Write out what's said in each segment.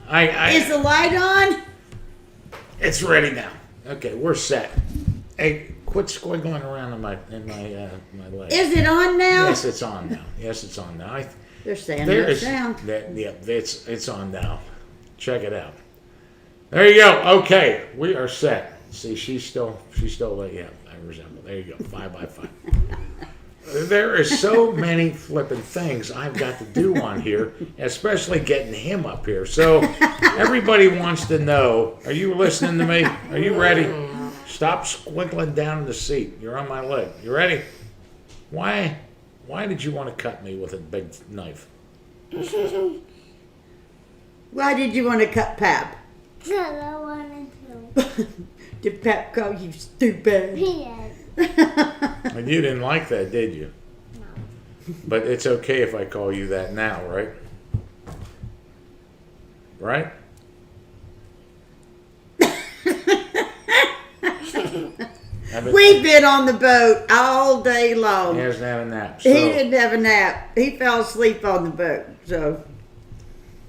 Is the light on? It's ready now. Okay, we're set. Hey, quit squiggling around in my leg. Is it on now? Yes, it's on now. Yes, it's on now. They're saying it's down. It's on now. Check it out. There you go. Okay, we are set. See, she's still yeah, I resemble. There you go. 5 by 5. There is so many flipping things I've got to do on here, especially getting him up here. So everybody wants to know, are you listening to me? Are you ready? Stop squiggling down in the seat. You're on my leg. You ready? Why did you want to cut me with a big knife? Why did you want to cut Pap? Because I wanted to. Did Pap call you stupid? Yes. And you didn't like that, did you? No. But it's okay if I call you that now, right? Right? We've been on the boat all day long. He hasn't had a nap. He didn't have a nap. He fell asleep on the boat.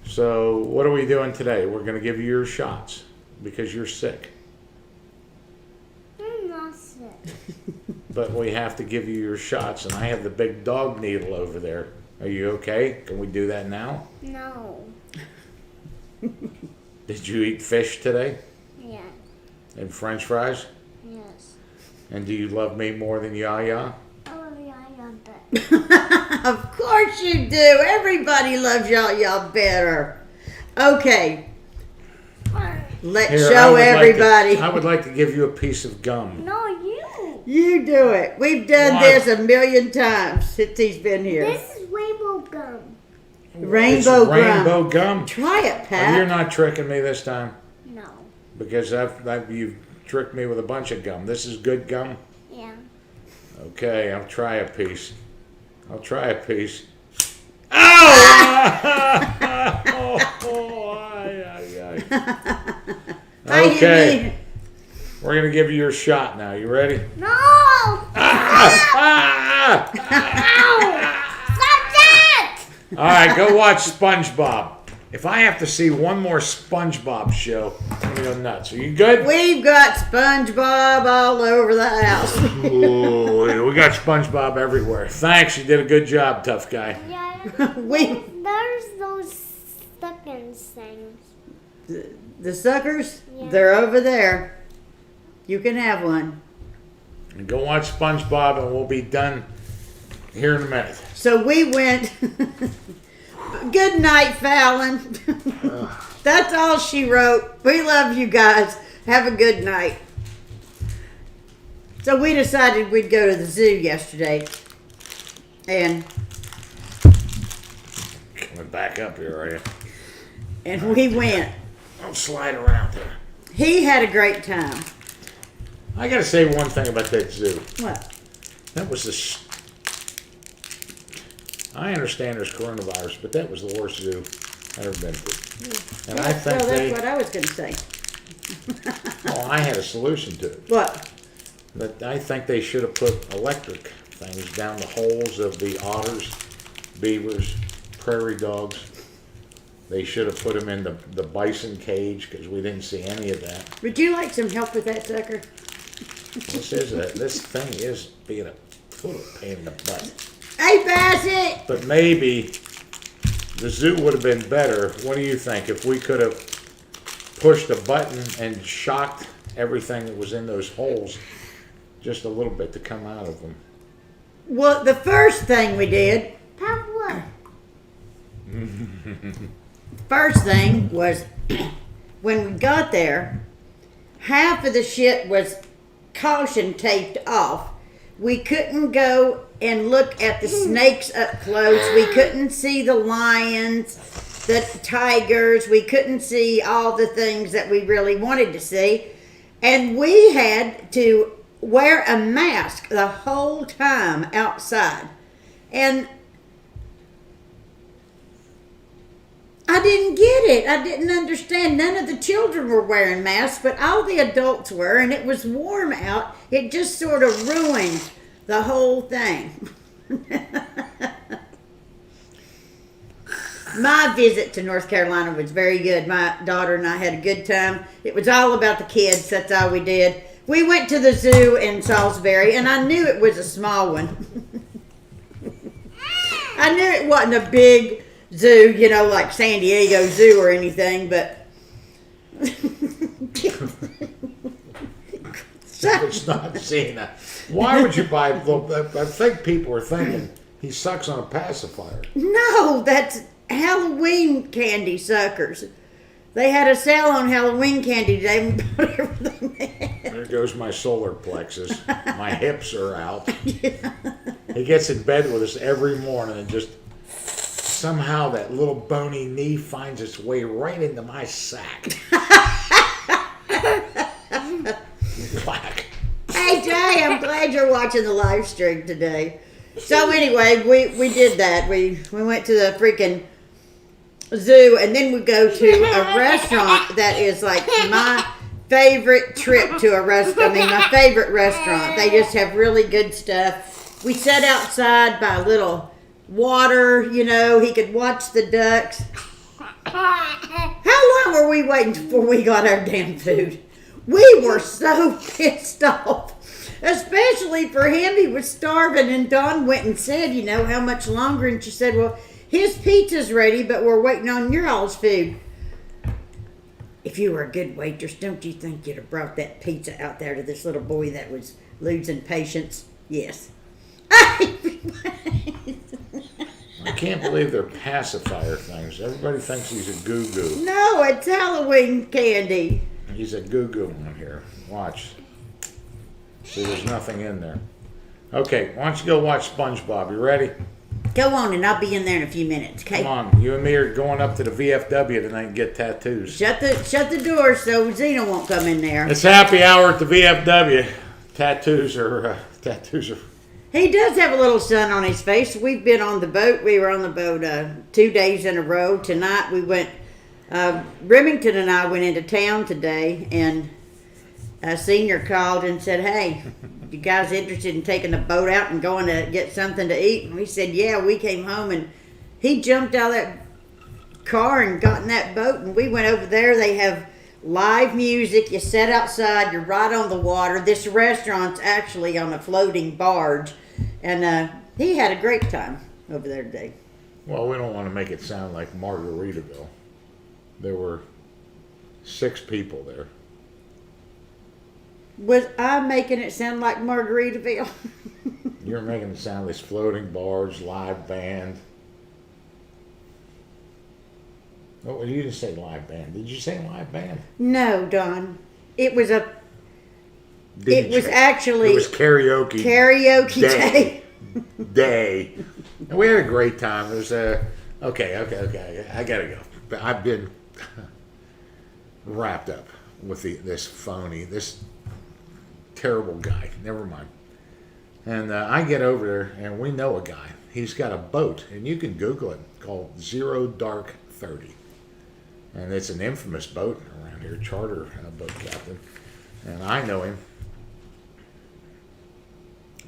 So what are we doing today? We're going to give you your shots because you're sick. I'm not sick. But we have to give you your shots, and I have the big dog needle over there. Are you okay? Can we do that now? No. Did you eat fish today? Yes. And French fries? Yes. And do you love me more than Yaya? I love Yaya better. Of course you do. Everybody loves y'all better. Okay. Let's Here, show everybody. I would like to give you a piece of gum. No, you. You do it. We've done Why? this 1,000,000 times since he's been here. This is rainbow gum. Rainbow It's gum. rainbow gum. Try it, Oh, you're Pat. not tricking me this time No. because you've tricked me with a bunch of gum. This is good gum. Yeah. Okay, I'll try a piece. Ow! Okay, we're gonna give you your shot now. You ready? No. Ah! Stop that. All right, go watch SpongeBob. If I have to see one more SpongeBob show, I'm gonna go nuts. Are you good? We've got SpongeBob all over the house. Ooh, we got SpongeBob everywhere. Thanks, you did a good job, tough guy. Yeah. There's those stuck-in things. The suckers, Yeah. they're over there. You can have one. And go watch SpongeBob, and we'll be done here in a minute. So we went. Good night, Fallon. That's all she wrote. We love you guys. Have a good night. So we decided we'd go to the zoo yesterday. And Coming back up here, are you? we went. I'll slide around there. He had a great time. I gotta say one thing about that zoo. What? That was I understand there's coronavirus, but that was the worst zoo I've ever been to. And I think well, that's what I was going to say. I had a solution to it. What? But I think they should have put electric things down the holes of the otters, beavers, prairie dogs. They should have put them in the bison cage because we didn't see any of that. Would you like some help with that sucker? This thing is being a total pain in the butt. Hey, Bassett! But maybe the zoo would have been better. What do you think? If we could have pushed a button and shocked everything that was in those holes just a little bit to come out of them. Well, the first thing we did, Pop, what? first thing was when we got there, half of the shit was caution taped off. We couldn't go and look at the snakes up close. We couldn't see the lions, the tigers. We couldn't see all the things that we really wanted to see. And we had to wear a mask the whole time outside. And I didn't get it. I didn't understand. None of the children were wearing masks, but all the adults were, and it was warm out. It just sort of ruined the whole thing. My visit to North Carolina was very good. My daughter and I had a good time. It was all about the kids. That's all we did. We went to the zoo in Salisbury, and I knew it was a small one. I knew it wasn't a big zoo, you know, like San Diego Zoo or anything, but... It's not seeing that. Why would you buy? I think people are thinking he sucks on a pacifier. No, that's Halloween candy suckers. They had a sale on Halloween candy today and put everything in. There goes my solar plexus. My hips are out. Yeah. He gets in bed with us every morning and just somehow that little bony knee finds its way right into my sack. Black. Hey Jay, I'm glad you're watching the live stream today. So anyway, we did that. We went to the freaking zoo, and then we go to a restaurant that is like my favorite trip to a restaurant. I mean, my favorite restaurant. They just have really good stuff. We sat outside by a little water, you know, he could watch the ducks. How long were we waiting before we got our damn food? We were so pissed off. Especially for him, he was starving, and Dawn went and said, you know, how much longer? And she said, well, his pizza's ready, but we're waiting on your all's food. If you were a good waitress, don't you think you'd have brought that pizza out there to this little boy that was losing patience? Yes. I can't believe they're pacifier things. Everybody thinks he's a goo-goo. No, it's Halloween candy. He's a goo-goo in here. Watch. See, there's nothing in there. Okay, why don't you go watch SpongeBob? You ready? Go on, and I'll be in there in a few minutes, okay? Come on. You and me are going up to the VFW tonight and get tattoos. Shut the door so Zena won't come in there. It's happy hour at the VFW. Tattoos are... He does have a little sun on his face. We've been on the boat. We were on the boat 2 days in a row. Tonight we went... Remington and I went into town today, and a senior called and said, hey, you guys interested in taking the boat out and going to get something to eat? And we said, yeah. We came home, and he jumped out of that car and got in that boat, and we went over there. They have live music. You sit outside. You're right on the water. This restaurant's actually on a floating barge, and he had a great time over there today. Well, we don't want to make it sound like Margaritaville. There were 6 people there. Was I making it sound like Margaritaville? You're making it sound like this floating barge, live band. Oh, you didn't say live band. Did you say live band? No, Don. It was a... DJ. It was actually... It was karaoke. Karaoke day. Day. And we had a great time. It was okay. I gotta go. But I've been wrapped up with this terrible guy. Never mind. And I get over there, and we know a guy. He's got a boat, and you can Google it, called Zero Dark 30. And it's an infamous boat around here, charter boat captain. And I know him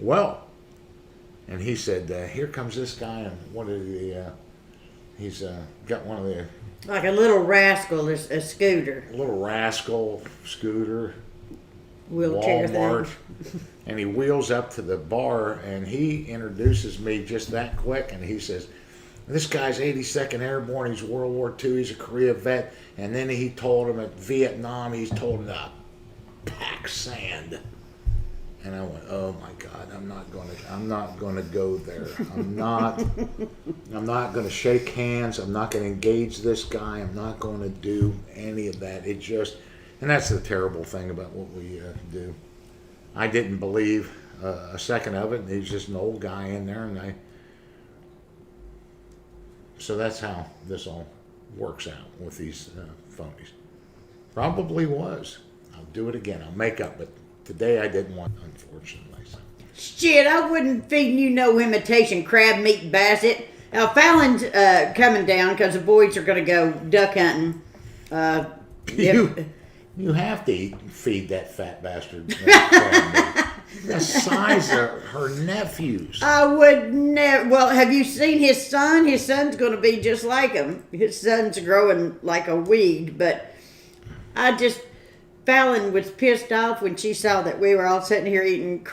well. And he said, here comes this guy, and he's got one of the... Like a little rascal, a scooter. A little rascal scooter. Wheelchair Walmart. thing. And he wheels up to the bar, and he introduces me just that quick, and he says, this guy's 82nd Airborne, he's World War II, he's a Korea vet, and then he told him at Vietnam, he's told him to pack sand. And I went, oh my God, I'm not gonna go there. I'm not gonna shake hands. I'm not gonna engage this guy. I'm not gonna do any of that. And that's the terrible thing about what we do. I didn't believe a second of it. He's just an old guy in there, so that's how this all works out with these phonies. Probably was. I'll do it again. I'll make up, but today I didn't want, unfortunately. So. Shit, I wouldn't feed you no imitation crab meat basset. Now, Fallon's coming down because the boys are going to go duck hunting. You have to feed that fat bastard crab meat. the size of her nephews. I would never. Well, have you seen his son? His son's going to be just like him. His son's growing like a weed. But Fallon was pissed off when she saw that we were all sitting here eating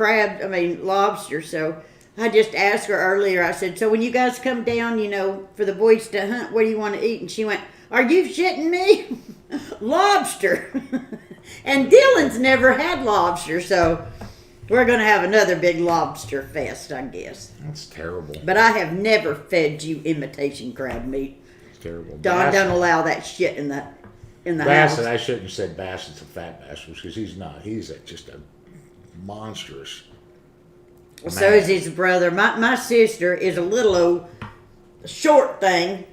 lobster. So I just asked her earlier. I said, so when you guys come down, for the boys to hunt, what do you want to eat? And she went, are you shitting me? Lobster. And Dylan's never had lobster, so we're going to have another big lobster fest, I guess. That's terrible. But I have never fed you imitation crab meat. It's terrible. Don don't allow that shit in the Bassett, house. I shouldn't have said Bassett's a fat bastard because he's not. He's just a monstrous. So is his brother. My sister is a little old short thing,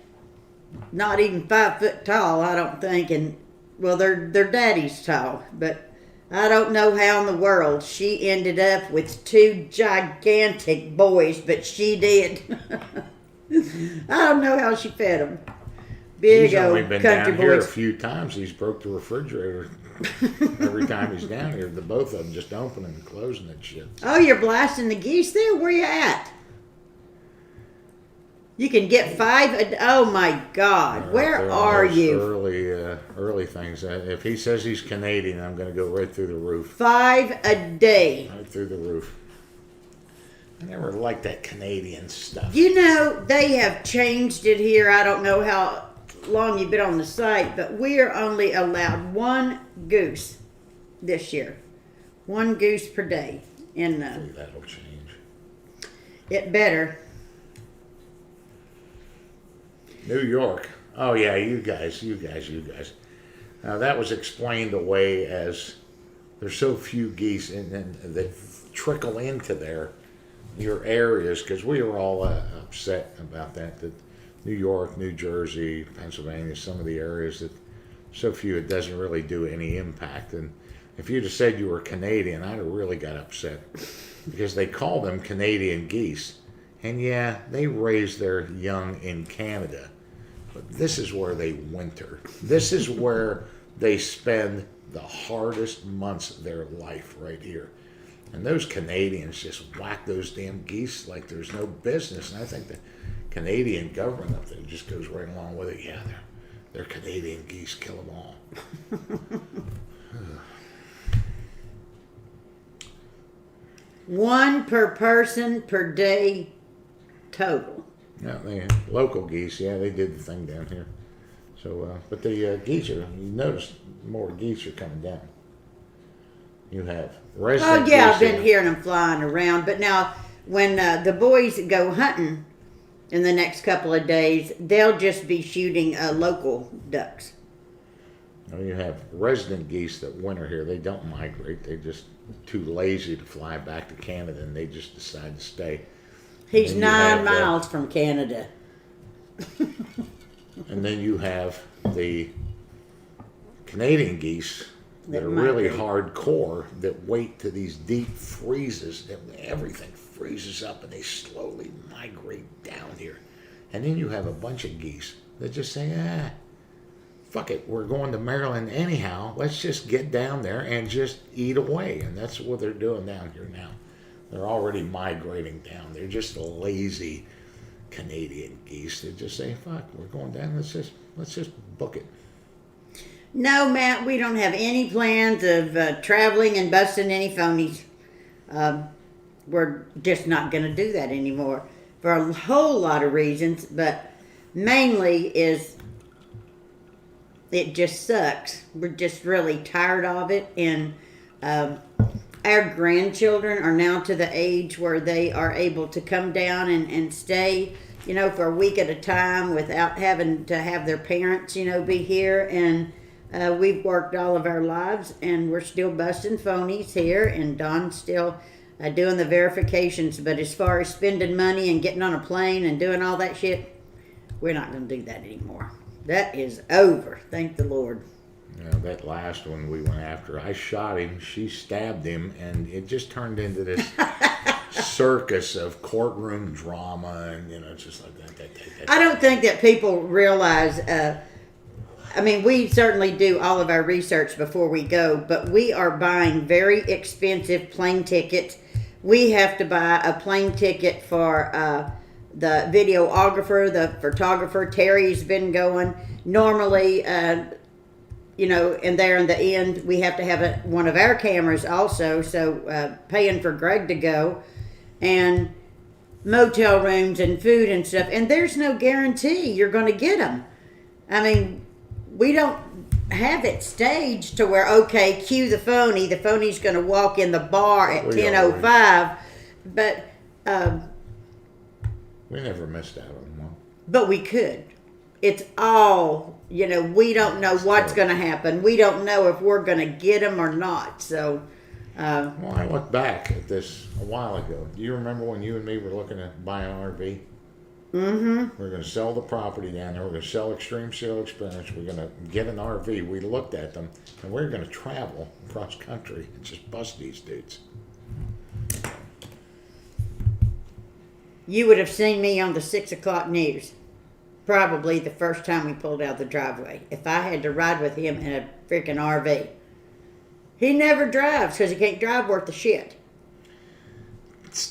not even 5 foot tall, I don't think, and well, their daddy's tall, but I don't know how in the world she ended up with 2 gigantic boys, but she did. I don't know how she fed them. Big He's only old been country down here a boys. few times. He's broke the refrigerator every time he's down here. The both of them just opening and closing that shit. Oh, you're blasting the geese there? Where you at? You can get 5. Oh my God! Where They're are on those you? Early things. If he says he's Canadian, I'm going to go right through the roof. 5 a day. Right through the roof. I never liked that Canadian stuff. They have changed it here. I don't know how long you've been on the site, but we are only allowed 1 goose this year. 1 goose per day. And That'll change. it better. New York. Oh yeah, you guys. Now that was explained away as there's so few geese and that trickle into your areas because we were all upset about that New York, New Jersey, Pennsylvania, some of the areas that so few it doesn't really do any impact. And if you'd have said you were Canadian, I'd have really got upset because they call them Canadian geese. And yeah, they raise their young in Canada. But this is where they winter. This is where they spend the hardest months of their life right here. And those Canadians just whack those damn geese like there's no business. And I think the Canadian government up there just goes right along with it. Yeah, they're Canadian geese. Kill them all. 1 per person per day total. Yeah, local geese, yeah, they did the thing down here. So, but the geese you notice more geese are coming down. You have resident Oh yeah, geese I've been here. hearing them flying around. But now, when the boys go hunting in the next couple of days, they'll just be shooting local ducks. Now you have resident geese that winter here. They don't migrate. They're just too lazy to fly back to Canada, and they just decide to stay. He's And you 9 have, miles from Canada. And then you have the Canadian geese that That are really migrate. hardcore that wait to these deep freezes. Everything freezes up and they slowly migrate down here. And then you have a bunch of geese that just say, fuck it, we're going to Maryland anyhow. Let's just get down there and just eat away. And that's what they're doing down here now. They're already migrating down. They're just lazy Canadian geese. They just say, fuck, we're going down. Let's just book it. No, Matt, we don't have any plans of traveling and busting any phonies. We're just not going to do that anymore for a whole lot of reasons, but mainly is it just sucks. We're just really tired of it, and our grandchildren are now to the age where they are able to come down and stay, for a week at a time without having to have their parents, be here. And we've worked all of our lives, and we're still busting phonies here, and Don's still doing the verifications. But as far as spending money and getting on a plane and doing all that shit, we're not going to do that anymore. That is over. Thank the Lord. That last one we went after, I shot him, she stabbed him, and it just turned into this circus of courtroom drama, and just like that. I don't think that people realize I mean, we certainly do all of our research before we go, but we are buying very expensive plane tickets. We have to buy a plane ticket for the videographer, the photographer. Terry's been going. Normally, you know, and there in the end, we have to have one of our cameras also. So paying for Greg to go, and motel rooms and food and stuff. And there's no guarantee you're going to get them. I mean, we don't have it staged to where, okay, cue the phony. The phony's going to walk in the bar at 10:05. But we never missed out on one. But we could. It's all, you know, we don't know what's going to happen. We don't know if we're going to get them or not. So, well, I look back at this a while ago. Do you remember when you and me were looking at buying an RV? mm-hmm. We're going to sell the property down there. We're going to sell Extreme Seal Experience. We're going to get an RV. We looked at them, and we're going to travel across country and just bust these dudes. You would have seen me on the 6 o'clock news. Probably the first time we pulled out the driveway. If I had to ride with him in a freaking RV. He never drives because he can't drive worth the shit.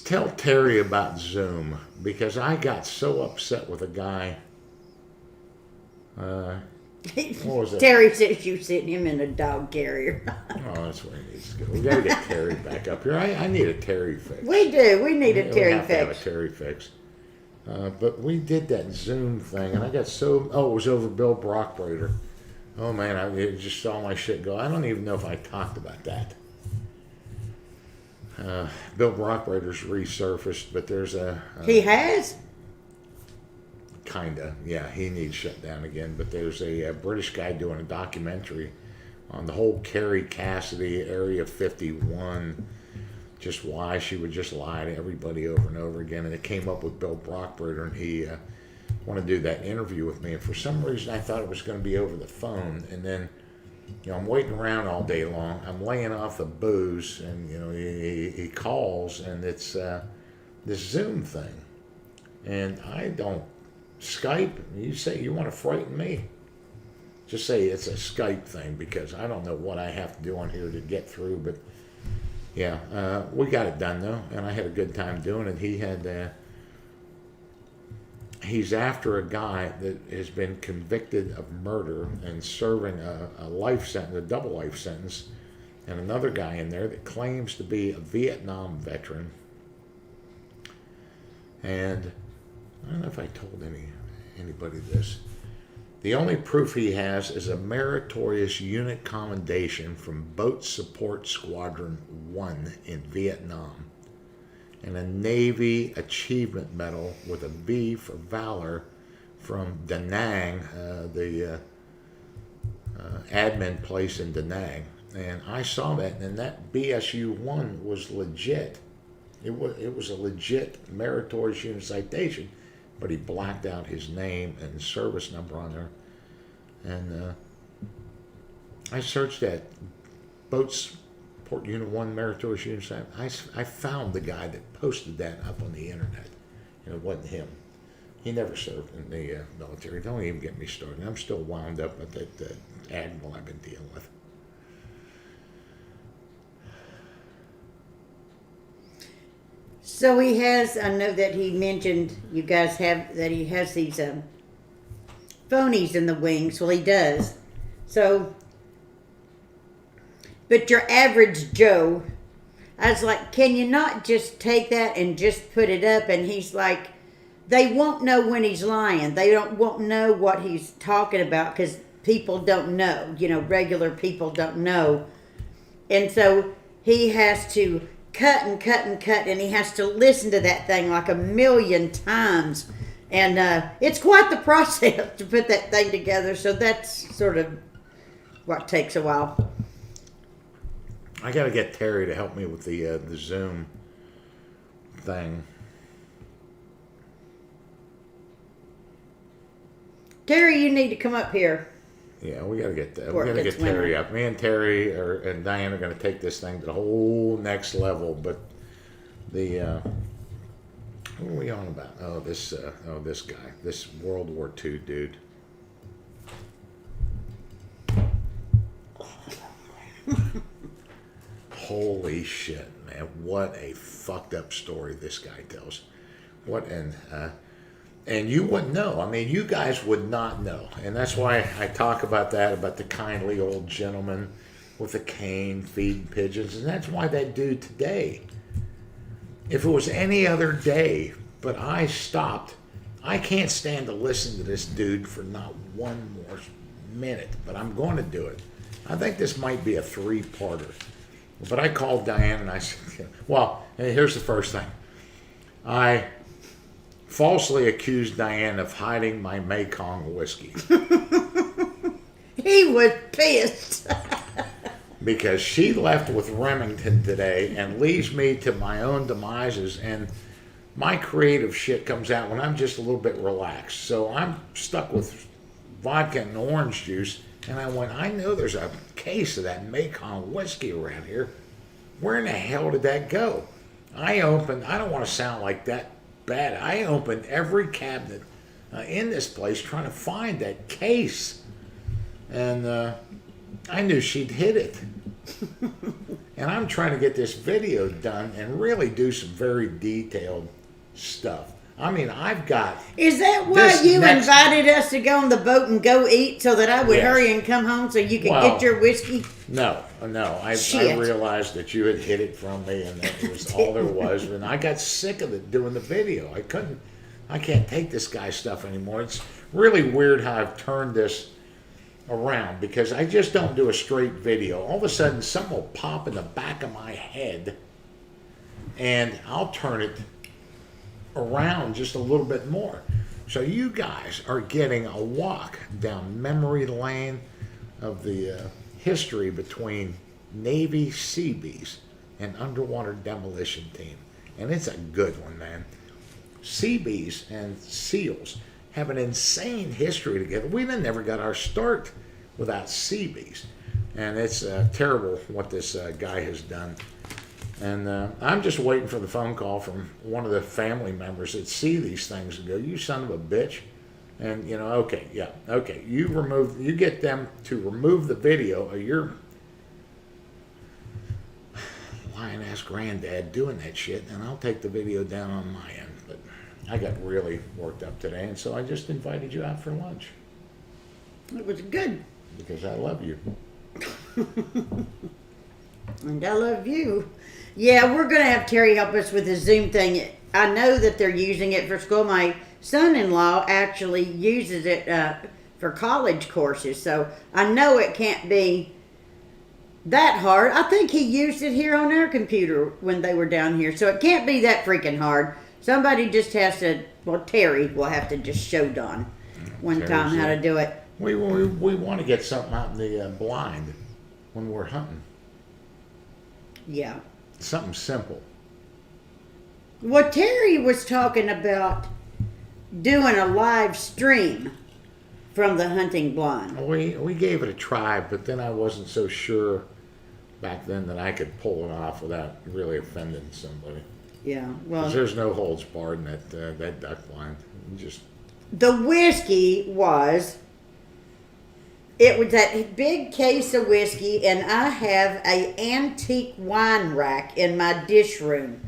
Tell Terry about Zoom, because I got so upset with a guy. What was it? Terry says you sent him in a dog carrier. Oh, that's where he needs to go. We got to get Terry back up here. I need a Terry fix. We do. We need a Terry we have to have a fix. Terry fix. But we did that Zoom thing, and I got so... Oh, it was over Bill Brockbrader. Oh, man, I just saw my shit go. I don't even know if I talked about that. Bill Brockbrader's resurfaced, but there's a... He has? Kinda, yeah. He needs shut down again. But there's a British guy doing a documentary on the whole Carrie Cassidy, Area 51... just why she would just lie to everybody over and over again. And it came up with Bill Brockbrader, and he wanted to do that interview with me. And for some reason, I thought it was going to be over the phone. And then, you know, I'm waiting around all day long. I'm laying off the booze, and, you know, he calls, and it's this Zoom thing. And I don't Skype. You say you want to frighten me? Just say it's a Skype thing, because I don't know what I have to do on here to get through, but... Yeah, we got it done though, and I had a good time doing it. He had, he's after a guy that has been convicted of murder and serving a life sentence, a double life sentence, and another guy in there that claims to be a Vietnam veteran. And I don't know if I told anybody this. The only proof he has is a meritorious unit commendation from Boat Support Squadron 1 in Vietnam, and a Navy Achievement Medal with a V for Valor from Da Nang, the admin place in Da Nang. And I saw that, and that BSU-1 was legit. It was a legit meritorious unit citation. But he blacked out his name and service number on there. And I searched that Boats Port Unit 1 Meritorious Unit site. I found the guy that posted that up on the internet. And it wasn't him. He never served in the military. Don't even get me started. I'm still wound up with that admiral I've been dealing with. So he has, I know that he mentioned, you guys have, that he has these phonies in the wings. Well, he does. So, but your average Joe, I was like, can you not just take that and just put it up? And he's like, they won't know when he's lying. They won't know what he's talking about, because people don't know. You know, regular people don't know. And so he has to cut and cut and cut, and he has to listen to that thing like 1,000,000 times, and it's quite the process to put that thing together. So that's sort of what takes a while. I got to get Terry to help me with the Zoom thing. Terry, you need to come up here. Yeah, we got to get that. Before We it got to gets get Terry winter. up. Me and Terry and Diane are going to take this thing to the whole next level. But the what are we on about? Oh, this guy, this World War II dude. Holy shit, man. What a fucked up story this guy tells. And you wouldn't know. I mean, you guys would not know. And that's why I talk about that, about the kindly old gentleman with a cane feeding pigeons. And that's why that dude today, if it was any other day, but I stopped, I can't stand to listen to this dude for not one more minute, but I'm going to do it. I think this might be a 3-parter. But I called Diane and I said, well, here's the first thing. I falsely accused Diane of hiding my Mekong whiskey. He was pissed. Because she left with Remington today and leaves me to my own demises, and my creative shit comes out when I'm just a little bit relaxed. So I'm stuck with vodka and orange juice, and I went, I know there's a case of that Mekong whiskey around here. Where in the hell did that go? I don't want to sound like that bad. I opened every cabinet in this place trying to find that case. And I knew she'd hid it. And I'm trying to get this video done and really do some very detailed stuff. I mean, I've got... Is that why you invited us to go on the boat and go eat so that I would hurry and come home so you could get your whiskey? No. I realized that you had hid it from me and that was all there was. And I got sick of it doing the video. I can't take this guy's stuff anymore. It's really weird how I've turned this around because I just don't do a straight video. All of a sudden, something will pop in the back of my head and I'll turn it around just a little bit more. So you guys are getting a walk down memory lane of the history between Navy Seabees and Underwater Demolition Team. And it's a good one, man. Seabees and SEALs have an insane history together. We never got our start without Seabees. And it's terrible what this guy has done. And I'm just waiting for the phone call from one of the family members that see these things and go, you son of a bitch. And, okay, you get them to remove the video of your lying-ass granddad doing that shit, and I'll take the video down on my end. But I got really worked up today, and so I just invited you out for lunch. It was good. Because I love you. And I love you. Yeah, we're going to have Terry help us with the Zoom thing. I know that they're using it for school. My son-in-law actually uses it for college courses, so I know it can't be that hard. I think he used it here on our computer when they were down here, so it can't be that freaking hard. Somebody just has to, Terry will have to just show Don one time how to do it. We want to get something out in the blind when we're hunting. Yeah. Something simple. Well, Terry was talking about doing a live stream from the hunting blind. We gave it a try, but then I wasn't so sure back then that I could pull it off without really offending somebody. Yeah, well, 'cause there's no holds barred in that duck blind. The whiskey was. It was that big case of whiskey, and I have an antique wine rack in my dish room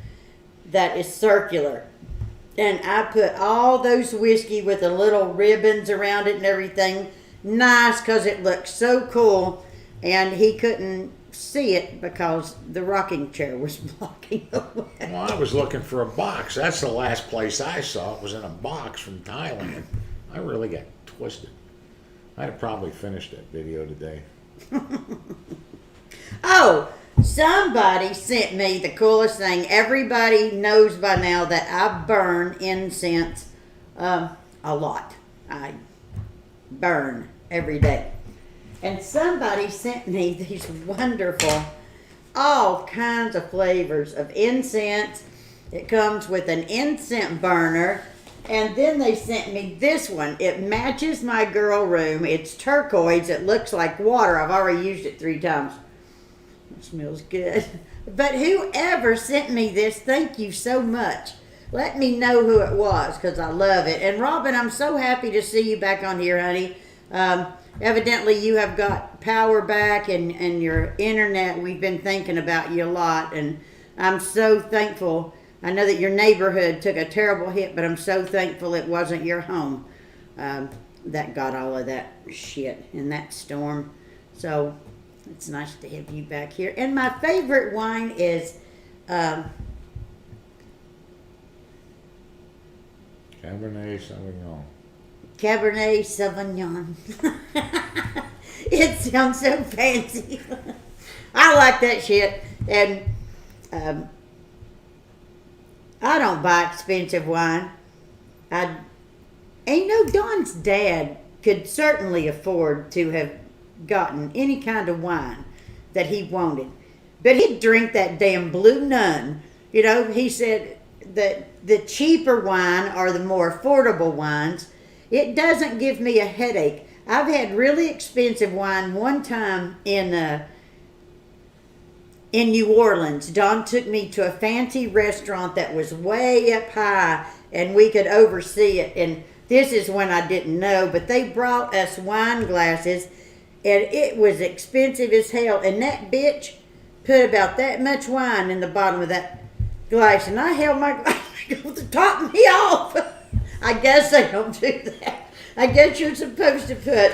that is circular. And I put all those whiskey with the little ribbons around it and everything. Nice, because it looked so cool. And he couldn't see it because the rocking chair was blocking the way. Well, I was looking for a box. That's the last place I saw it was in a box from Thailand. I really got twisted. I'd have probably finished that video today. Oh, somebody sent me the coolest thing. Everybody knows by now that I burn incense a lot. I burn every day. And somebody sent me these wonderful, all kinds of flavors of incense. It comes with an incense burner. And then they sent me this one. It matches my girl room. It's turquoise. It looks like water. I've already used it 3 times. It smells good. But whoever sent me this, thank you so much. Let me know who it was because I love it. And Robin, I'm so happy to see you back on here, honey. evidently you have got power back and your internet. We've been thinking about you a lot, and I'm so thankful. I know that your neighborhood took a terrible hit, but I'm so thankful it wasn't your home that got all of that shit in that storm. So it's nice to have you back here. And my favorite wine is Cabernet Sauvignon. Cabernet Sauvignon. It sounds so fancy. I like that shit. And I don't buy expensive wine. Don's dad could certainly afford to have gotten any kind of wine that he wanted. But he'd drink that damn Blue Nun. You know, he said that the cheaper wine or the more affordable wines, it doesn't give me a headache. I've had really expensive wine one time in New Orleans. Don took me to a fancy restaurant that was way up high and we could oversee it. And this is when I didn't know, but they brought us wine glasses and it was expensive as hell. And that bitch put about that much wine in the bottom of that glass. And I held my glass to top me off. I guess they don't do that. I guess you're supposed to put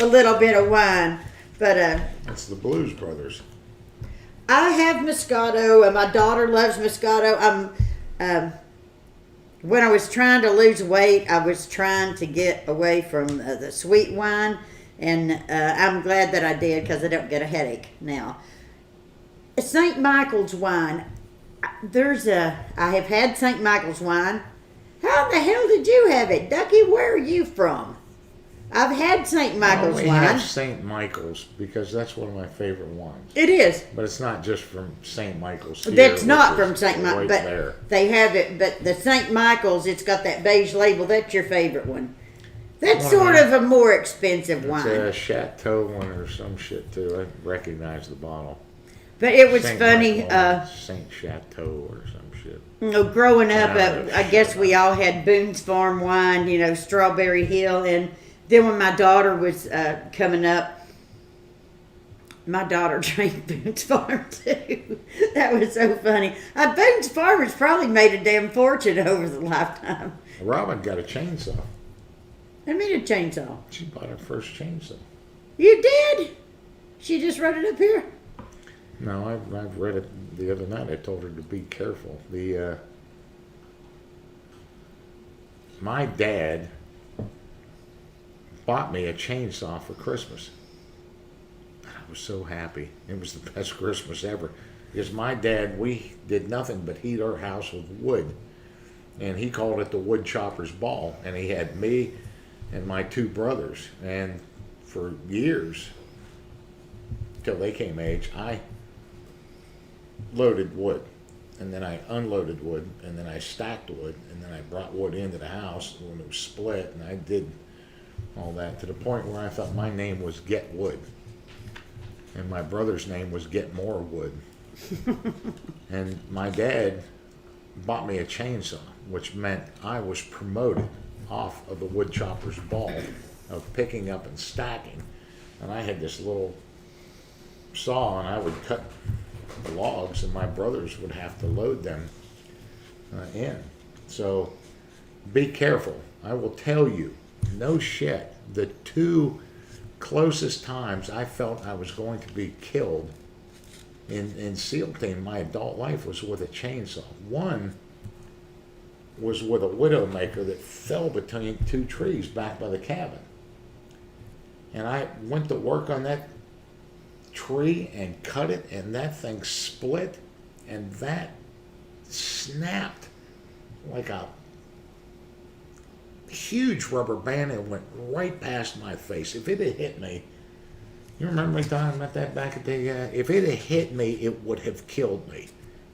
a little bit of wine. But That's the Blues Brothers. I have Moscato, and my daughter loves Moscato. When I was trying to lose weight, I was trying to get away from the sweet wine, and I'm glad that I did because I don't get a headache now. St. Michael's wine. I have had St. Michael's wine. How the hell did you have it, Ducky? Where are you from? I've had St. Michael's I wine. have St. Michael's because that's one of my favorite wines. It is. But it's not just from St. Michael's. Here, That's not which from is St. Michael's, right but there. they have it. But the St. Michael's, it's got that beige label. That's your favorite one. That's One of sort mine. of a more expensive It's wine. a Chateau one or some shit too. I recognize the bottle. But it was Saint funny. Michael, Saint Chateau or some shit. Growing up, Yeah, I guess we all had Boone's Farm wine, Strawberry Hill. And then when my daughter was coming up, my daughter drank Boone's Farm too. That was so funny. Boone's Farm has probably made a damn fortune over the lifetime. Robin got a chainsaw. I mean, a chainsaw. She bought her first chainsaw. You did? She just wrote it up here. No, I've read it the other night. I told her to be careful. My dad bought me a chainsaw for Christmas. I was so happy. It was the best Christmas ever. Because my dad, we did nothing but heat our house with wood. And he called it the wood chopper's ball. And he had me and my two brothers. And for years, till they came age, I loaded wood. And then I unloaded wood. And then I stacked wood. And then I brought wood into the house when it was split. And I did all that to the point where I thought my name was Get Wood. And my brother's name was Get More Wood. And my dad bought me a chainsaw, which meant I was promoted off of the wood chopper's ball of picking up and stacking. And I had this little saw, and I would cut the logs, and my brothers would have to load them in. So be careful. I will tell you, no shit, the two closest times I felt I was going to be killed in SEAL team, my adult life, was with a chainsaw. One was with a widowmaker that fell between two trees back by the cabin. And I went to work on that tree and cut it, and that thing split, and that snapped like a huge rubber band and went right past my face. If it had hit me, you remember me talking about that back at the, if it had hit me, it would have killed me.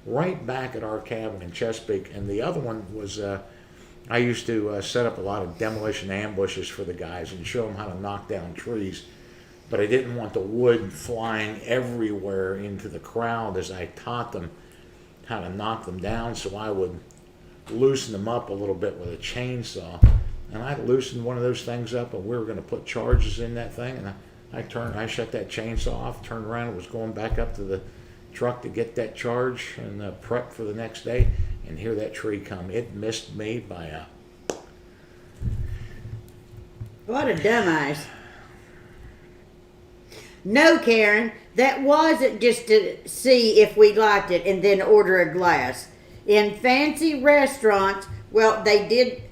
Right back at our cabin in Chesapeake. And the other one was, I used to set up a lot of demolition ambushes for the guys and show them how to knock down trees. But I didn't want the wood flying everywhere into the crowd as I taught them how to knock them down. So I would loosen them up a little bit with a chainsaw and I loosened one of those things up, and we were going to put charges in that thing, and I shut that chainsaw off, turned around, and was going back up to the truck to get that charge and prep for the next day, and hear that tree come. It missed me by a... What a dumbass. No, Karen, that wasn't just to see if we liked it and then order a glass. In fancy restaurants, well, they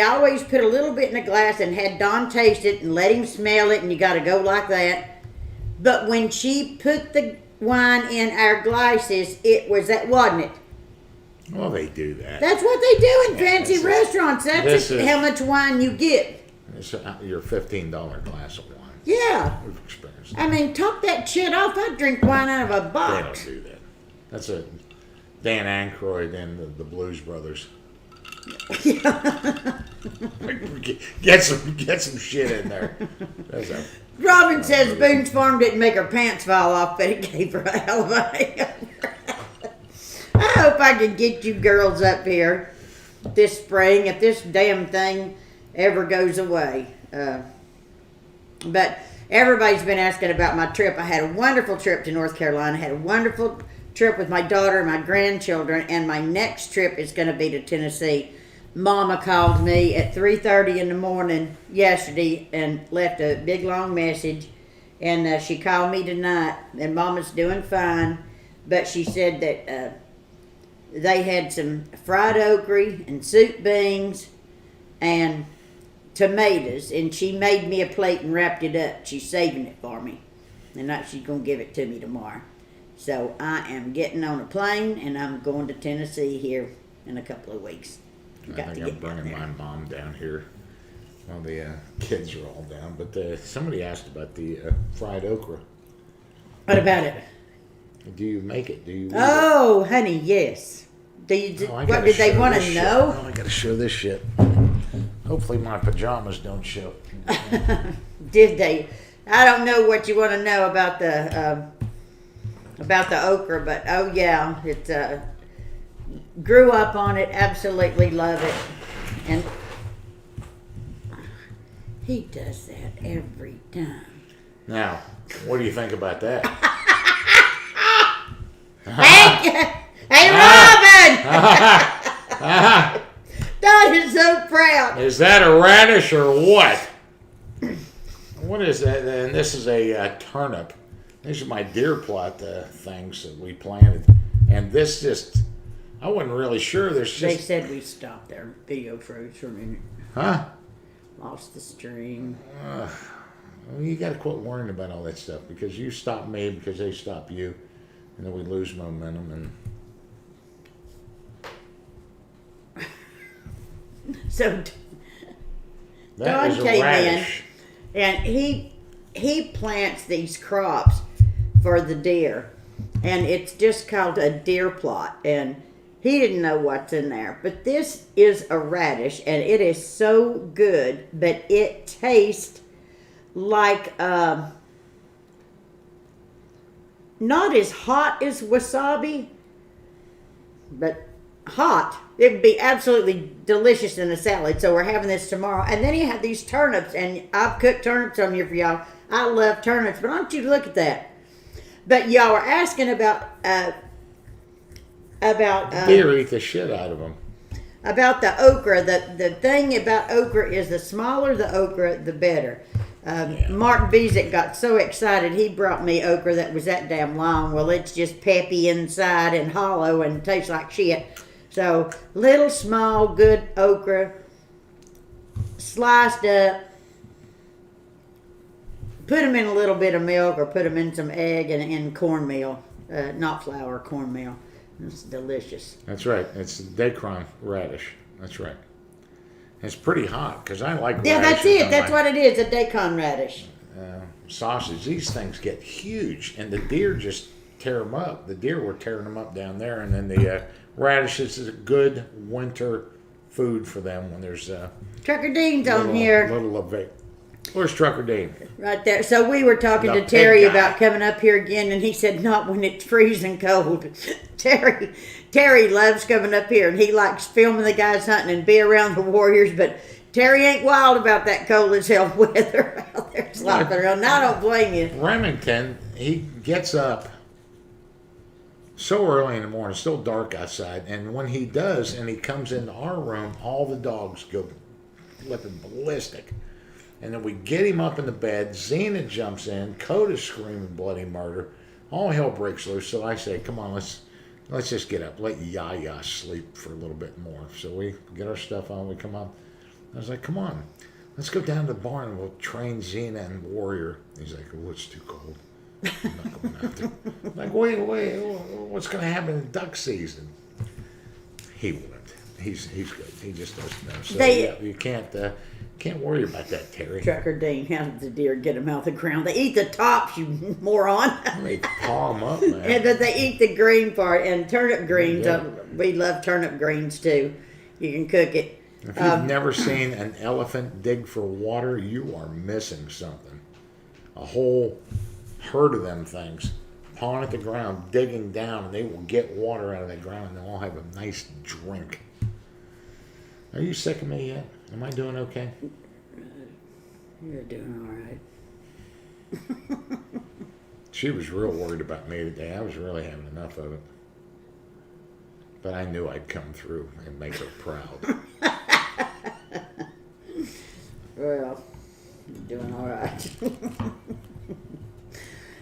always put a little bit in a glass and had Don taste it and let him smell it, and you got to go like that. But when she put the wine in our glasses, it was that, wasn't it? Well, they do that. That's what they do in fancy restaurants. That's how much wine you get. It's your $15 glass of wine. Yeah. We've experienced that. I mean, talk that shit off. I drink wine out of a They box. don't do that. That's a Dan Aykroyd and the Blues Brothers. Get some shit in there. Robin says Boone's Farm didn't make her pants fall off, but it gave her a hell of a hangover. I hope I can get you girls up here this spring if this damn thing ever goes away. But everybody's been asking about my trip. I had a wonderful trip to North Carolina. I had a wonderful trip with my daughter and my grandchildren, and my next trip is going to be to Tennessee. Mama called me at 3:30 in the morning yesterday and left a big long message, and she called me tonight, and Mama's doing fine, but she said that they had some fried okra and soup beans and tomatoes, and she made me a plate and wrapped it up. She's saving it for me, and she's going to give it to me tomorrow. So I am getting on a plane, and I'm going to Tennessee here in a couple of weeks. I think I'm bringing my mom down here while the kids are all down. But somebody asked about the fried okra. What about it? Do you make it? Do you? Oh, honey, yes. What did they want to know? Oh, I got to show this shit. Hopefully my pajamas don't show. Did they? I don't know what you want to know about the okra, but oh yeah, it's grew up on it, absolutely love it, and he does that every time. Now, what do you think about that? Hey, Robin! Don is so proud. Is that a radish or what? What is that? And this is a turnip. These are my deer plot things that we planted. And this just, I wasn't really sure. They said we stopped their video fruits for a minute. Huh? Lost the stream. Well, you got to quit worrying about all that stuff, because you stop me because they stop you. And then we lose momentum. And so that Don is a came radish. in, and he plants these crops for the deer, and it's just called a deer plot, and he didn't know what's in there, but this is a radish, and it is so good, but it tastes like not as hot as wasabi, but hot. It would be absolutely delicious in a salad. So we're having this tomorrow. And then you have these turnips, and I've cooked turnips on here for y'all. I love turnips, but I want you to look at that. But y'all were asking about Deer eat the shit out of them. About the okra. The thing about okra is the smaller the okra, the better. Mark Bezek got so excited, he brought me okra that was that damn long. Well, it's just peppy inside and hollow and tastes like shit. So, little, small, good okra, sliced up, put them in a little bit of milk or put them in some egg and cornmeal, not flour, cornmeal. It's delicious. That's right. It's Dacron radish. That's right. It's pretty hot, because I like radishes. Yeah, that's it. That's what it is, a Dacron radish. Sausage. These things get huge, and the deer just tear them up. The deer were tearing them up down there, and then the radishes is a good winter food for them when there's Trucker Dean's on here. Little of it. Where's Trucker Dean? Right there. So we were talking The to Terry pig guy. about coming up here again, and he said not when it's freezing cold. Terry loves coming up here, and he likes filming the guys hunting and be around the warriors, but Terry ain't wild about that cold as hell weather out there slopping around. And I don't blame you. Remington, he gets up so early in the morning, it's still dark outside, and when he does, and he comes into our room, all the dogs go flipping ballistic. And then we get him up in the bed, Xena jumps in, Coda's screaming bloody murder, all hell breaks loose, so I say, come on, let's just get up, let Yaya sleep for a little bit more. So we get our stuff on, we come up. I was like, come on, let's go down to the barn and we'll train Xena and Warrior. He's like, oh, it's too cold. I'm not going out there. I'm like, wait, what's going to happen in duck season? He wouldn't. He's good. He just doesn't know. So yeah, you can't worry about that, Terry. Trucker Dean, how did the deer get them out of the ground? They eat the tops, you moron. They paw them up, man. And but they eat the green part and turnip greens. Yeah. We love turnip greens too. You can cook it. If you've never seen an elephant dig for water, you are missing something. A whole herd of them things pawing at the ground, digging down, and they will get water out of the ground and they'll all have a nice drink. Are you sick of me yet? Am I doing okay? You're doing all right. She was real worried about me today. I was really having enough of it. But I knew I'd come through and make her proud. Well, you're doing all right.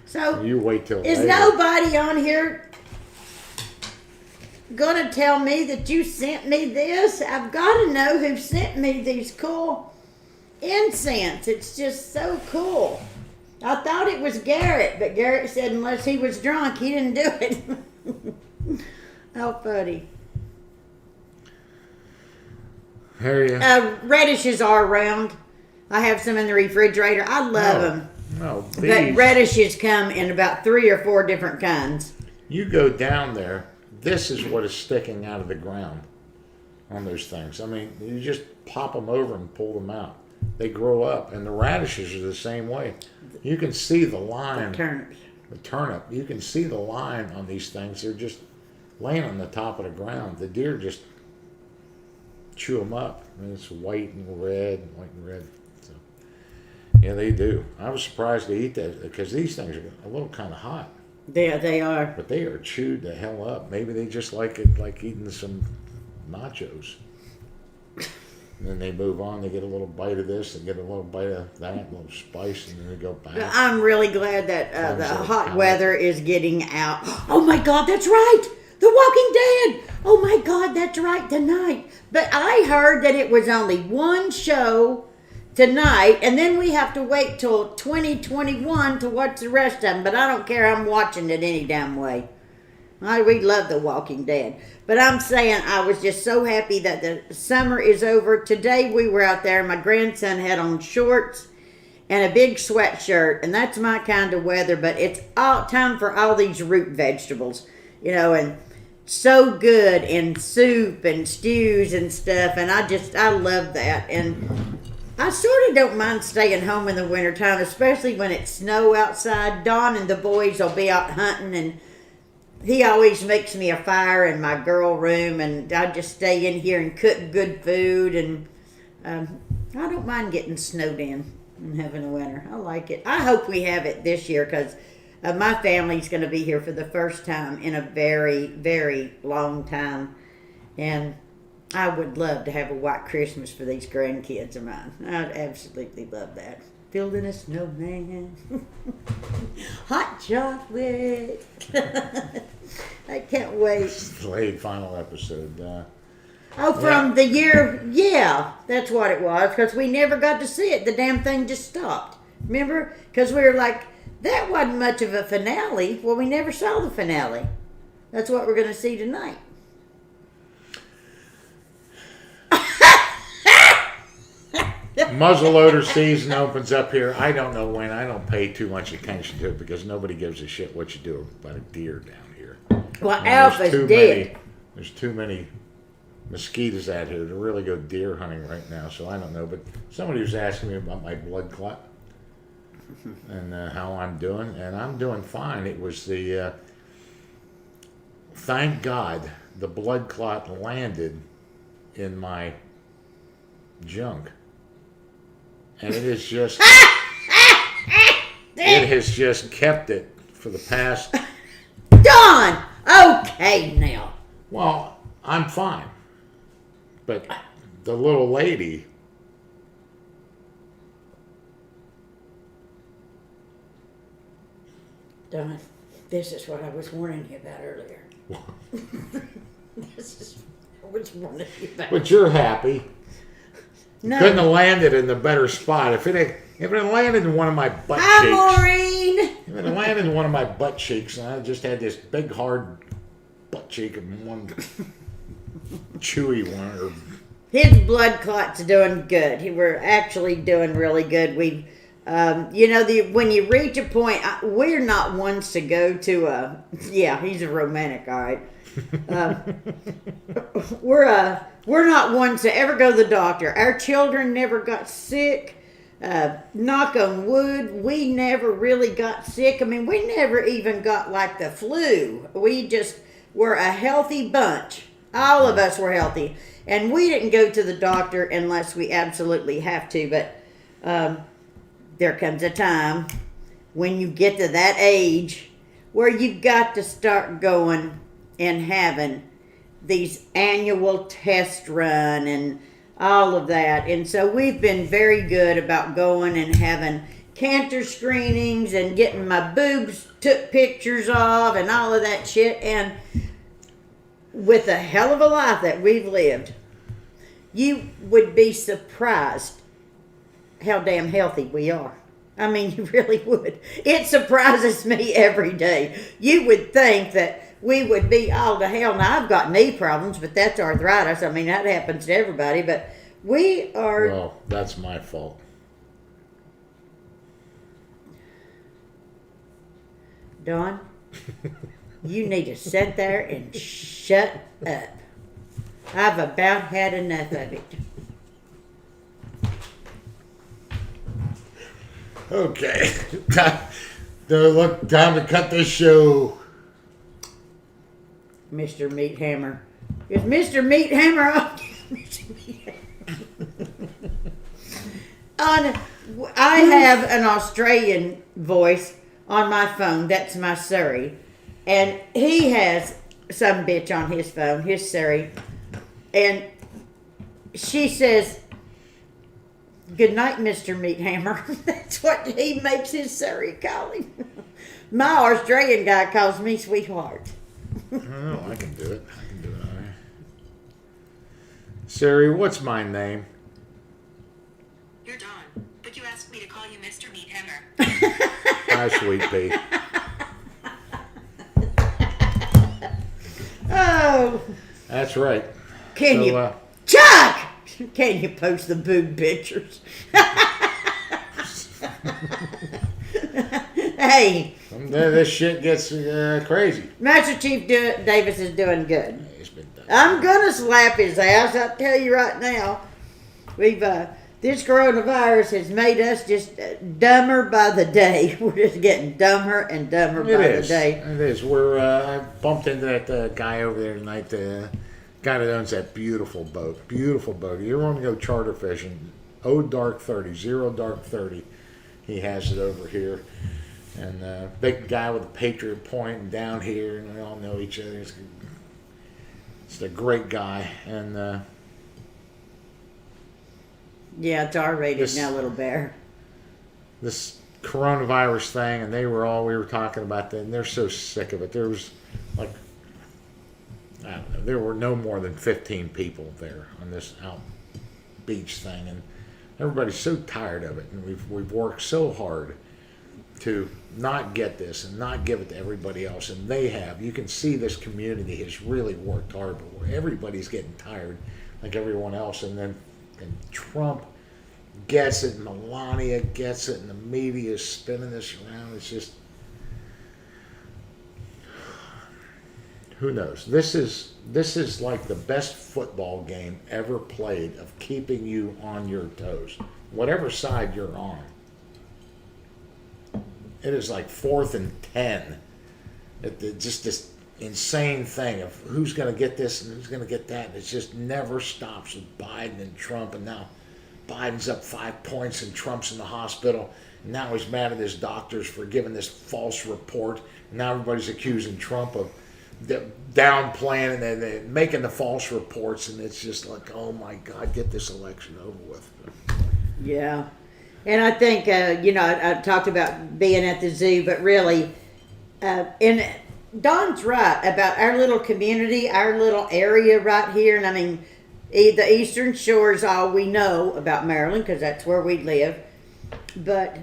So, you wait till is later. nobody on here gonna tell me that you sent me this? I've got to know who sent me these cool incense. It's just so cool. I thought it was Garrett, but Garrett said unless he was drunk, he didn't do it. How funny. Here you. Radishes are round. I have some in the refrigerator. I love them. No, But these. radishes come in about 3 or 4 different kinds. You go down there, this is what is sticking out of the ground on those things. I mean, you just pop them over and pull them out. They grow up, and the radishes are the same way. You can see the line. Turnips. The turnip. You can see the line on these things. They're just laying on the top of the ground. The deer just chew them up. I mean, it's white and red. So, yeah, they do. I was surprised to eat that because these things are a little kind of hot. They are. But they are chewed the hell up. Maybe they just like it like eating some nachos. And then they move on. They get a little bite of this. They get a little bite of that, a little spice, and then they go back. I'm really glad that the Comes hot out. weather is getting out. Oh my God, that's right. The Walking Dead. Oh my God, that's right, tonight. But I heard that it was only one show tonight, and then we have to wait till 2021 to watch the rest of them. But I don't care. I'm watching it any damn way. We love The Walking Dead. But I'm saying I was just so happy that the summer is over. Today we were out there. My grandson had on shorts and a big sweatshirt, and that's my kind of weather. But it's all time for all these root vegetables, and so good in soup and stews and stuff. And I love that. And I sort of don't mind staying home in the wintertime, especially when it's snow outside. Don and the boys will be out hunting, and he always makes me a fire in my girl room, and I just stay in here and cook good food. And I don't mind getting snowed in and having a winter. I like it. I hope we have it this year because my family's going to be here for the first time in a very, very long time. And I would love to have a white Christmas for these grandkids of mine. I'd absolutely love that. Building a snowman. Hot chocolate. I can't wait. Delayed final episode. From the year, yeah, that's what it was, because we never got to see it. The damn thing just stopped. Remember? Because we were like, that wasn't much of a finale. Well, we never saw the finale. That's what we're going to see tonight. Muzzleloader season opens up here. I don't know when. I don't pay too much attention to it because nobody gives a shit what you do about a deer down here. Well, And Alpha's dead. There's too many mosquitoes out here to really go deer hunting right now, so I don't know. But somebody was asking me about my blood clot and how I'm doing, and I'm doing fine. It was thank God the blood clot landed in my junk. and it has just kept it for the past. Don! Okay, now. Well, I'm fine, but the little lady. Don, this is what I was warning you about earlier. This is what I was warning you about. But you're happy. No. Couldn't have landed in the better spot. If it had landed in one of my butt Hi, cheeks. Maureen! If it had landed in one of my butt cheeks, and I just had this big hard butt cheek and one chewy one. Or, His blood clot's doing good. We're actually doing really good. We, when you reach a point, we're not ones to go to a. Yeah, he's a romantic, all right. We're not ones to ever go to the doctor. Our children never got sick. Knock on wood, we never really got sick. I mean, we never even got like the flu. We just were a healthy bunch. All of us were healthy. And we didn't go to the doctor unless we absolutely have to. But there comes a time when you get to that age where you've got to start going and having these annual test run and all of that. And so we've been very good about going and having cancer screenings and getting my boobs took pictures of and all of that shit. And with the hell of a life that we've lived, you would be surprised how damn healthy we are. I mean, you really would. It surprises me every day. You would think that we would be all to hell. Now, I've got knee problems, but that's arthritis. I mean, that happens to everybody. But we are... well, that's my fault. Dawn, you need to sit there and shut up. I've about had enough of it. Okay. Look, time to cut this show. Mr. Meat Hammer. Is Mr. Meat Hammer on? Mr. Meat Hammer. I have an Australian voice on my phone. That's my Surrey. And he has some bitch on his phone, his Surrey. And she says, "Good night, Mr. Meat Hammer." That's what he makes his Surrey call him. My Australian guy calls me sweetheart. Oh, I can do it. I can do it, all right. Siri, what's my name? You're Dawn, but you asked me to call you Mr. Meat Hammer. Hi, sweet pea. Oh. That's right. Can So, you... Chuck! Can you post the boob pictures? Hey. This shit gets crazy. Master Chief Davis is doing good. It's been done. I'm gonna slap his ass. I tell you right now. We've this coronavirus has made us just dumber by the day. We're just getting dumber and dumber by the day. It is. I bumped into that guy over there tonight. The guy that owns that beautiful boat. Beautiful boat. You ever want to go charter fishing? Dark 30. Zero Dark 30. He has it over here. And big guy with a Patriot Point and down here, and we all know each other. It's a great guy. And Yeah, it's R-rated now, Little Bear. this coronavirus thing, and we were talking about that, and they're so sick of it. There was like, I don't know, there were no more than 15 people there on this out beach thing, and everybody's so tired of it, and we've worked so hard to not get this and not give it to everybody else, and they have. You can see this community has really worked hard, but where everybody's getting tired like everyone else, and Trump gets it, Melania gets it, and the media is spinning this around. It's just, who knows? This is like the best football game ever played of keeping you on your toes, whatever side you're on. It is like 4th and 10. Just this insane thing of who's going to get this and who's going to get that. And it just never stops with Biden and Trump. And now Biden's up 5 points and Trump's in the hospital. Now he's mad at his doctors for giving this false report. Now everybody's accusing Trump of downplaying and then making the false reports, and it's just like, oh my God, get this election over with. Yeah. And I think, I talked about being at the zoo, but really, and Don's right about our little community, our little area right here. And I mean, the Eastern Shore is all we know about Maryland because that's where we live. But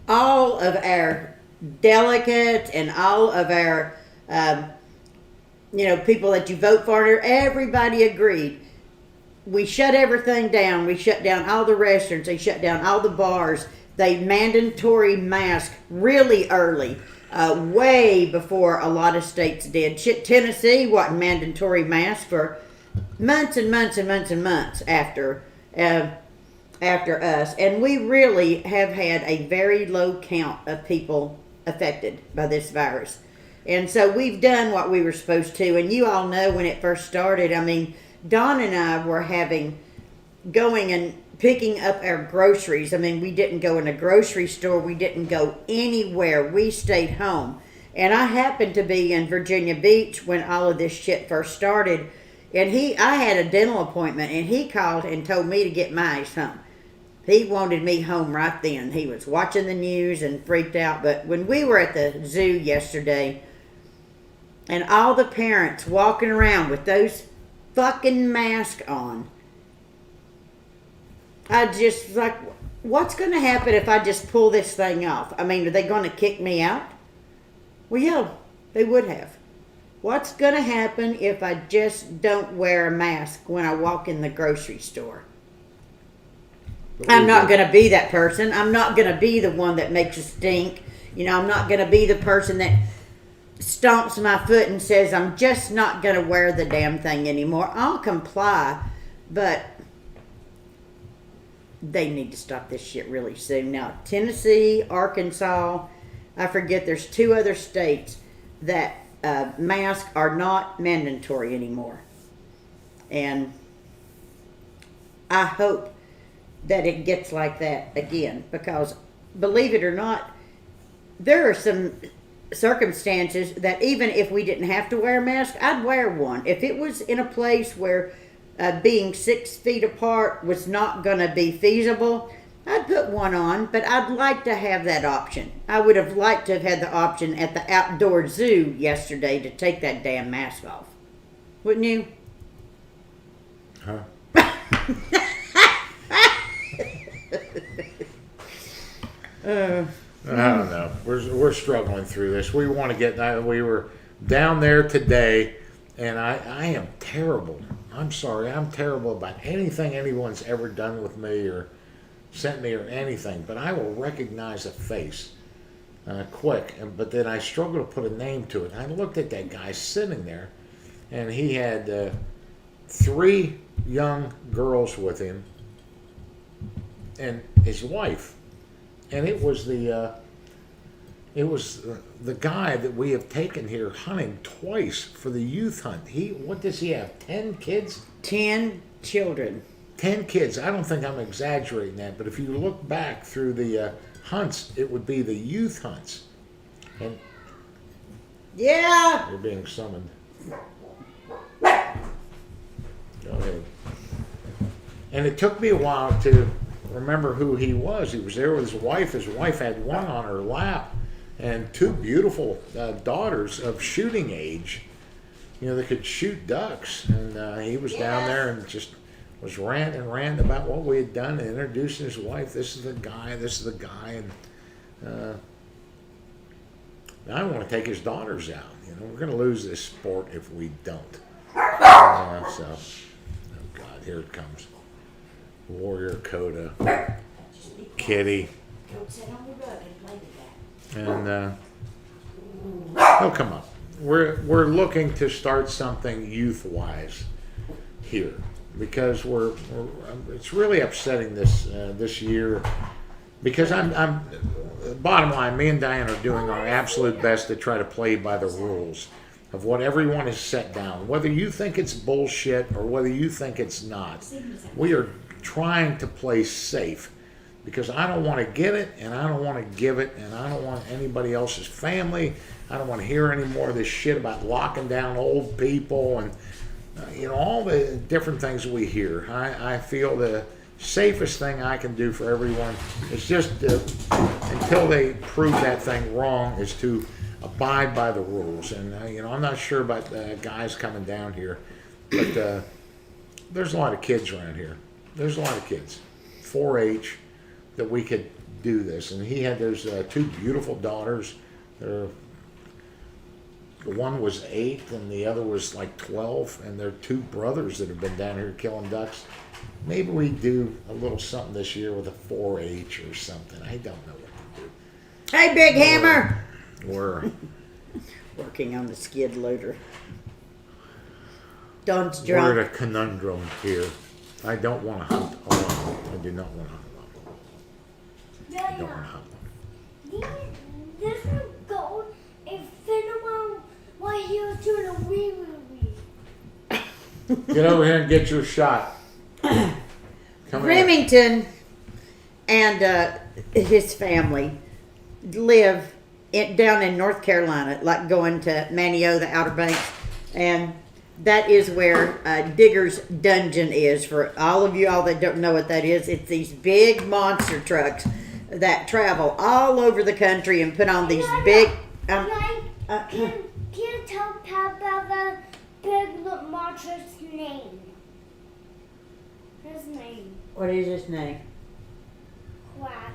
all of our delegates and all of our, people that you vote for, everybody agreed. We shut everything down. We shut down all the restaurants. They shut down all the bars. They mandatory mask really early, way before a lot of states did. Tennessee wasn't mandatory mask for months and months and months and months after us. And we really have had a very low count of people affected by this virus. And so we've done what we were supposed to. And you all know when it first started, I mean, Dawn and I were going and picking up our groceries. I mean, we didn't go in a grocery store. We didn't go anywhere. We stayed home. And I happened to be in Virginia Beach when all of this shit first started. And I had a dental appointment, and he called and told me to get my ass home. He wanted me home right then. He was watching the news and freaked out. But when we were at the zoo yesterday, and all the parents walking around with those fucking masks on, I just like, what's going to happen if I just pull this thing off? I mean, are they going to kick me out? Well, yeah, they would have. What's going to happen if I just don't wear a mask when I walk in the grocery store? I'm not going to be that person. I'm not going to be the one that makes you stink. I'm not going to be the person that stomps my foot and says, I'm just not going to wear the damn thing anymore. I'll comply, but they need to stop this shit really soon. Now, Tennessee, Arkansas, I forget, there's 2 other states that masks are not mandatory anymore. And I hope that it gets like that again, because believe it or not, there are some circumstances that even if we didn't have to wear a mask, I'd wear one. If it was in a place where being 6 feet apart was not going to be feasible, I'd put one on, but I'd like to have that option. I would have liked to have had the option at the outdoor zoo yesterday to take that damn mask off. Wouldn't you? Huh? I don't know. We're struggling through this. We want to get. We were down there today, and I am terrible. I'm sorry. I'm terrible about anything anyone's ever done with me or sent me or anything. But I will recognize a face quick. But then I struggle to put a name to it. I looked at that guy sitting there, and he had 3 young girls with him and his wife. And it was the guy that we have taken here hunting twice for the youth hunt. What does he have? 10 kids? 10 children. 10 kids. I don't think I'm exaggerating that, but if you look back through the hunts, it would be the youth hunts. And yeah, they're being summoned. Go ahead. And it took me a while to remember who he was. He was there with his wife. His wife had one on her lap and 2 beautiful daughters of shooting age. They could shoot ducks. And he was down there and just was ranting about what we had done and introducing his wife. This is the guy. And I want to take his daughters out. We're going to lose this sport if we don't. Oh God, here it comes. Warrior Coda, Kitty, and he'll come up. We're looking to start something youth-wise here because it's really upsetting this year because I'm bottom line. Me and Diane are doing our absolute best to try to play by the rules, of what everyone has set down. Whether you think it's bullshit or whether you think it's not, we are trying to play safe. Because I don't want to get it, and I don't want to give it, and I don't want anybody else's family. I don't want to hear any more of this shit about locking down old people and all the different things we hear. I feel the safest thing I can do for everyone is just until they prove that thing wrong, is to abide by the rules. And I'm not sure about guys coming down here, but there's a lot of kids around here. There's a lot of kids, 4-H. That we could do this. And he had those 2 beautiful daughters. The one was 8 and the other was like 12, and they're 2 brothers that have been down here killing ducks. Maybe we do a little something this year with a 4-H or something. I don't know what to do. Hey, Big Hammer! We're Working on the skid loader. Don's we're drunk. at a conundrum here. I don't want to hunt alone. I do not want to hunt alone. I don't want to hunt alone. This will go and film while he was doing a wee wee. Get over here and get your shot. Come here. Remington and his family live down in North Carolina, like going to Manio, the Outer Banks, and that is where Digger's Dungeon is. For all of you all that don't know what that is, it's these big monster trucks that travel all over the country and put on these big. Can you tell Papa the big monster's name? His name. What is his name? Quack.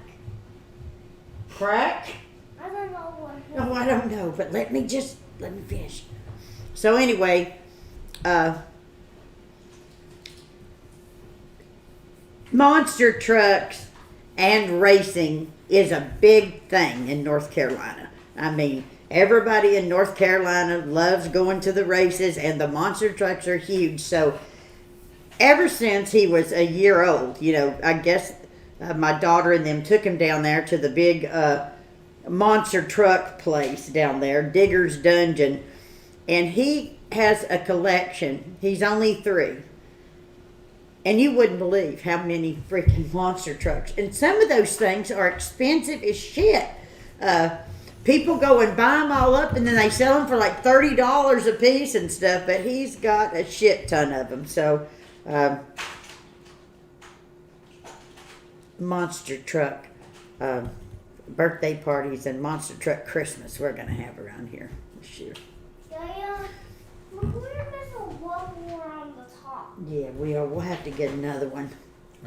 Crack? I don't know what. Oh, I don't know, but let me finish. So anyway, monster trucks and racing is a big thing in North Carolina. I mean, everybody in North Carolina loves going to the races, and the monster trucks are huge. So ever since he was a year old, I guess my daughter and them took him down there to the big monster truck place down there, Digger's Dungeon, and he has a collection. He's only 3. And you wouldn't believe how many freaking monster trucks. And some of those things are expensive as shit. People go and buy them all up, and then they sell them for like $30 a piece and stuff. But he's got a shit ton of them. So, monster truck birthday parties and monster truck Christmas we're going to have around here this year. Yeah. We're missing one more on the top. Yeah, we are. We'll have to get another one.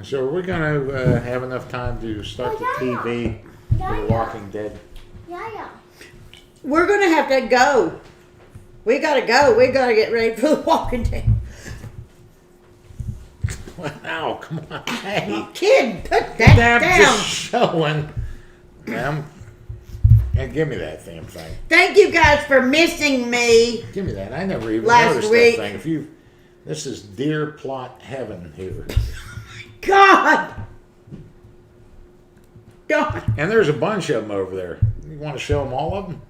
So are we going to have enough time to start the TV for The Walking Dead? Yeah. We're going to have to go. We got to go. We got to get ready for The Walking Dead. Wow, come on. Hey, Kid, put that I'm down. just showing. And give me that damn thing. Thank you guys for missing me. Give me that. I never even Last noticed week. that thing. This is deer plot heaven here. God. God. And there's a bunch of them over there. You want to show them all of them?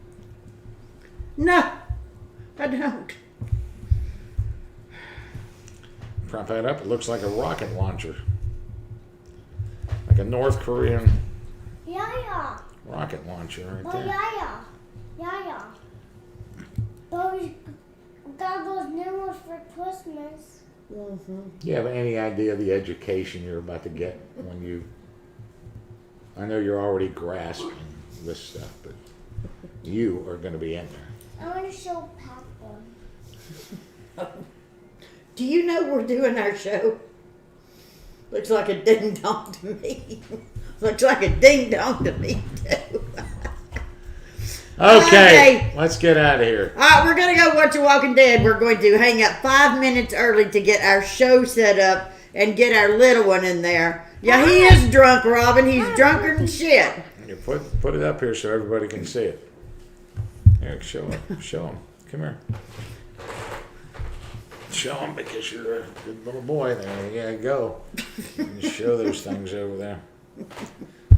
No, I don't. Prop that up. It looks like a rocket launcher. Like a North Korean Yeah. rocket launcher right Oh, there. yeah. But we got those new ones for Christmas. Mm-hmm. Do you have any idea of the education you're about to get when you... I know you're already grasping this stuff, but you are going to be in there. I want to show Papa. Do you know we're doing our show? Looks like a ding dong to me. Looks like a ding dong to me too. Okay, let's get out of here. All right, we're going to go watch The Walking Dead. We're going to hang up 5 minutes early to get our show set up and get our little one in there. Yeah, he is drunk, Robin. He's drunker than shit. You put it up here so everybody can see it. Eric, show him. Come here. Show him because you're a good little boy there. You gotta go. You show those things over there.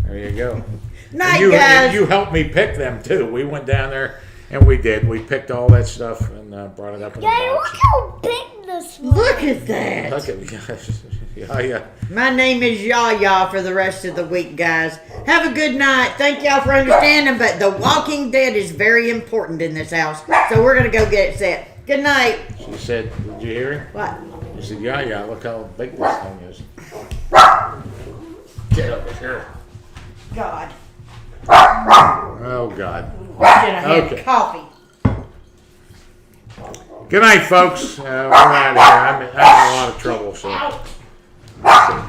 There you go. Night, And guys. you helped me pick them too. We went down there And we did. We picked all that stuff and brought it up in the Daddy, look box. how big this was. Look at that. Look at yeah. My name is Yaya for the rest of the week, guys. Have a good night. Thank y'all for understanding, but The Walking Dead is very important in this house, so we're going to go get it set. Good night. She said, did you hear her? What? She said, yeah, look how big this thing is. Get over here. God. Oh, God. Should have had Okay. coffee. Good night, folks. We're out of here. I'm in a lot of trouble, so.